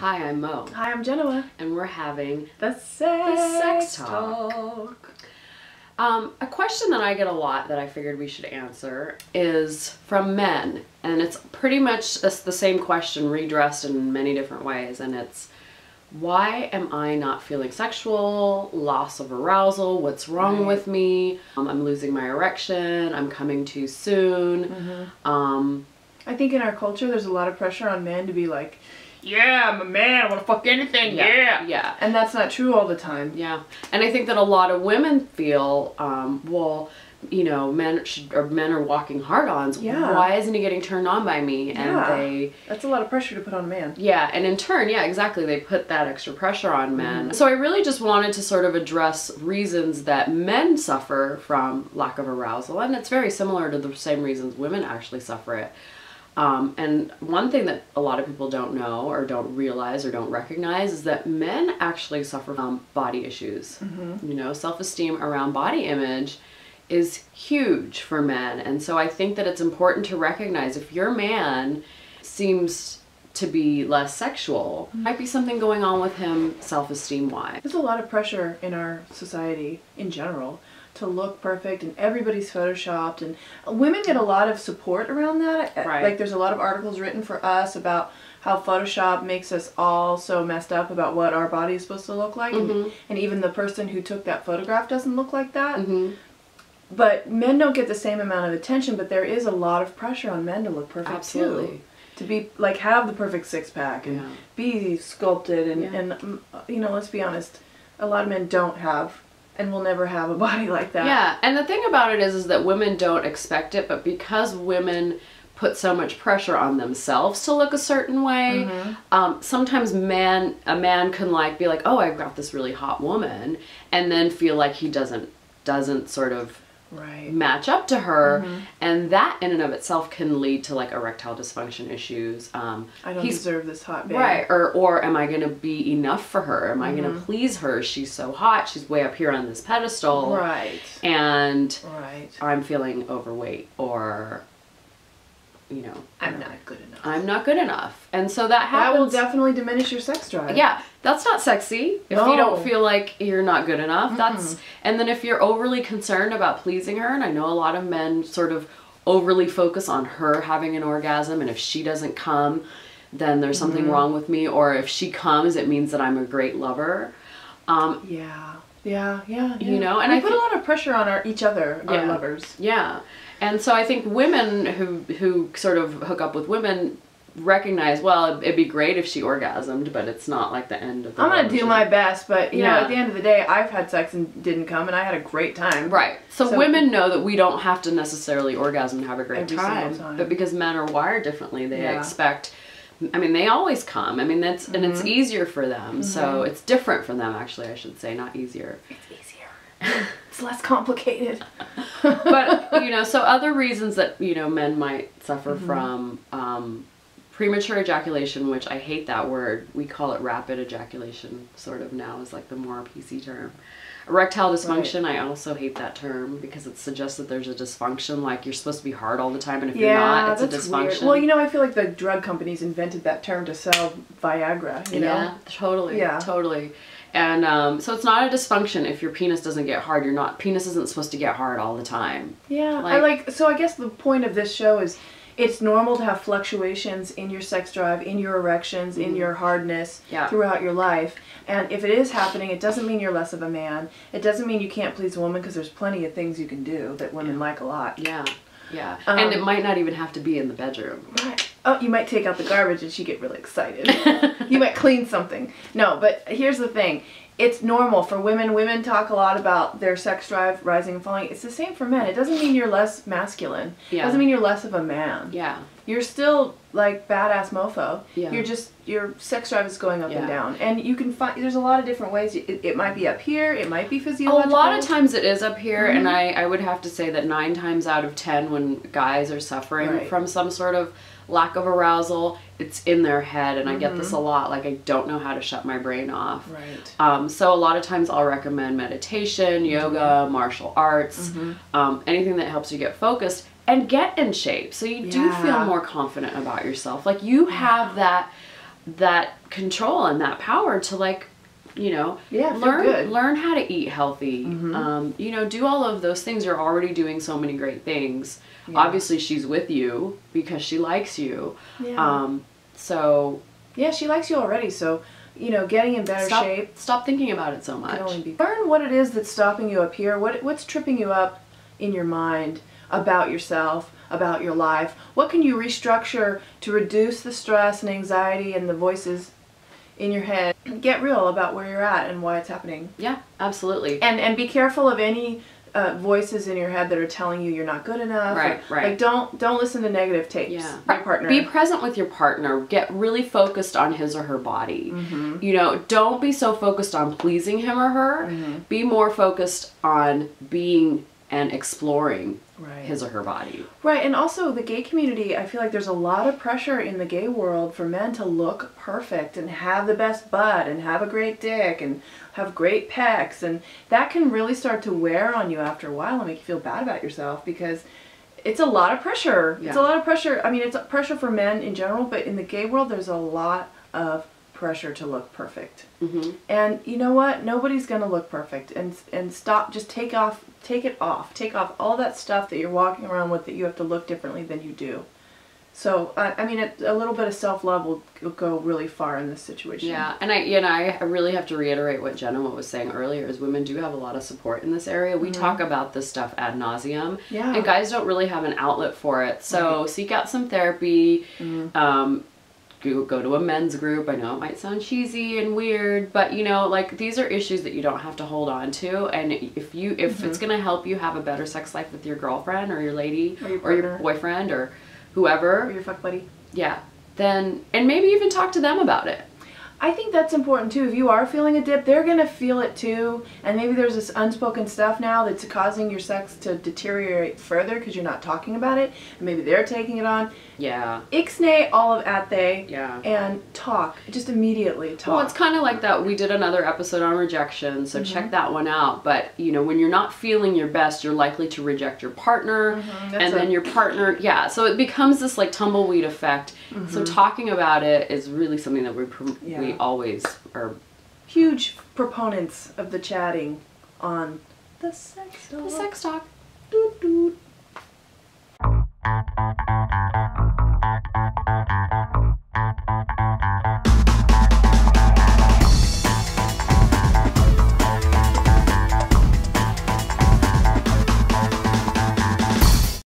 Hi, I'm Mo. Hi, I'm Jenoa. And we're having the sex talk. A question that I get a lot that I figured we should answer is from men. And it's pretty much the same question redressed in many different ways. And it's, why am I not feeling sexual? Loss of arousal? What's wrong with me? I'm losing my erection. I'm coming too soon. I think in our culture there's a lot of pressure on men to be like, yeah, I'm a man, I want to fuck anything, yeah. And that's not true all the time. Yeah. And I think that a lot of women feel, well, you know, men are walking hard-ons. Yeah. Why isn't he getting turned on by me? And that's a lot of pressure to put on a man. Yeah, and in turn, yeah, exactly, they put that extra pressure on men. So I really just wanted to sort of address reasons that men suffer from lack of arousal, and it's very similar to the same reasons women actually suffer it. And one thing that a lot of people don't know or don't realize or don't recognize is that men actually suffer from body issues. You know, self-esteem around body image is huge for men. And so I think that it's important to recognize if your man seems to be less sexual, might be something going on with him self-esteem wise. There's a lot of pressure in our society in general to look perfect, and everybody's photoshopped, and women get a lot of support around that. Right. Like there's a lot of articles written for us about how Photoshop makes us all so messed up about what our body is supposed to look like, and even the person who took that photograph doesn't look like that. But men don't get the same amount of attention, but there is a lot of pressure on men to look perfect too. To be like, have the perfect six-pack and be sculpted and you know, let's be honest, a lot of men don't have and will never have a body like that. Yeah, and the thing about it is that women don't expect it, but because women put so much pressure on themselves to look a certain way, sometimes a man can like be like, oh, I've got this really hot woman, and then feel like he doesn't sort of match up to her, and that in and of itself can lead to like erectile dysfunction issues. I don't deserve this hot babe. Right, or am I going to be enough for her? Am I going to please her? She's so hot, she's way up here on this pedestal. Right. And I'm feeling overweight, or, you know, I'm not good enough. I'm not good enough. And so that happens. That will definitely diminish your sex drive. Yeah, that's not sexy. If you don't feel like you're not good enough, that's, and then if you're overly concerned about pleasing her, and I know a lot of men sort of overly focus on her having an orgasm, and if she doesn't come, then there's something wrong with me, or if she comes, it means that I'm a great lover. You know, and I put a lot of pressure on each other, our lovers. Yeah. And so I think women who sort of hook up with women recognize, well, it'd be great if she orgasmed, but it's not like the end of the I'm going to do my best, but, you know, at the end of the day, I've had sex and didn't come, and I had a great time. Right. So women know that we don't have to necessarily orgasm and have a great time, but because men are wired differently, they expect, I mean, they always come. I mean, that's, and it's easier for them, so it's different for them, actually, I should say, not easier. It's easier. It's less complicated. But, you know, so other reasons that, you know, men might suffer from premature ejaculation, which I hate that word. We call it rapid ejaculation, sort of now, is like the more PC term. Erectile dysfunction, I also hate that term because it suggests that there's a dysfunction, like you're supposed to be hard all the time, and if you're not, it's a dysfunction. Weird. Well, you know, I feel like the drug companies invented that term to sell Viagra, you know? Yeah, totally. Yeah. Totally. And so it's not a dysfunction if your penis doesn't get hard. Penis isn't supposed to get hard all the time. Yeah, so I guess the point of this show is it's normal to have fluctuations in your sex drive, in your erections, in your hardness throughout your life. And if it is happening, it doesn't mean you're less of a man. It doesn't mean you can't please a woman, because there's plenty of things you can do that women like a lot. Yeah. Yeah. And it might not even have to be in the bedroom. Right. Oh, you might take out the garbage and she'd get really excited. You might clean something. No, but here's the thing. It's normal for women. Women talk a lot about their sex drive rising and falling. It's the same for men. It doesn't mean you're less masculine. It doesn't mean you're less of a man. Yeah. You're still like badass mofo. Yeah. You're just, your sex drive is going up and down. And you can find, there's a lot of different ways. It might be up here. It might be physiological. A lot of times it is up here. And I would have to say that 9 times out of 10 when guys are suffering from some sort of lack of arousal, it's in their head, and I get this a lot, like I don't know how to shut my brain off. Right. So a lot of times I'll recommend meditation, yoga, martial arts, anything that helps you get focused and get in shape so you do feel more confident about yourself. Like you have that that control and that power to, like, you know, learn how to eat healthy, you know, do all of those things. You're already doing so many great things. Obviously she's with you because she likes you. So yeah, she likes you already, so, you know, getting in better shape. Stop thinking about it so much. Learn what it is that's stopping you up here. What's tripping you up in your mind about yourself, about your life. What can you restructure to reduce the stress and anxiety and the voices in your head? Get real about where you're at and why it's happening. Yeah, absolutely. And be careful of any voices in your head that are telling you you're not good enough. Right. Like, don't listen to negative tapes. Yeah. Your partner. Be present with your partner. Get really focused on his or her body. You know, don't be so focused on pleasing him or her. Be more focused on being and exploring his or her body. Right, and also the gay community, I feel like there's a lot of pressure in the gay world for men to look perfect and have the best butt and have a great dick and have great pecs, and that can really start to wear on you after a while and make you feel bad about yourself, because it's a lot of pressure. It's a lot of pressure. I mean, it's pressure for men in general, but in the gay world there's a lot of pressure to look perfect. And you know what? Nobody's gonna look perfect. And stop. Just take it off. Take off all that stuff that you're walking around with that you have to look differently than you do. So I mean, a little bit of self-love will go really far in this situation. Yeah, and I really have to reiterate what Jenoa was saying earlier, is women do have a lot of support in this area. We talk about this stuff ad nauseum, and guys don't really have an outlet for it. So seek out some therapy. Go to a men's group. I know it might sound cheesy and weird, but you know, like, these are issues that you don't have to hold on to. And if it's gonna help you have a better sex life with your girlfriend or your lady or your boyfriend or whoever, or your fuck buddy, then, and maybe even talk to them about it. I think that's important too. If you are feeling a dip, they're gonna feel it too, and maybe there's this unspoken stuff now that's causing your sex to deteriorate further because you're not talking about it, and maybe they're taking it on. Ixnay all of at they, and talk. Just immediately talk. Well, it's kind of like that. We did another episode on rejection, so check that one out. But, you know, when you're not feeling your best, you're likely to reject your partner, and then your partner, so it becomes this, like, tumbleweed effect. So talking about it is really something that we always are huge proponents of the chatting on the sex talk. The sex talk. Doot, doot.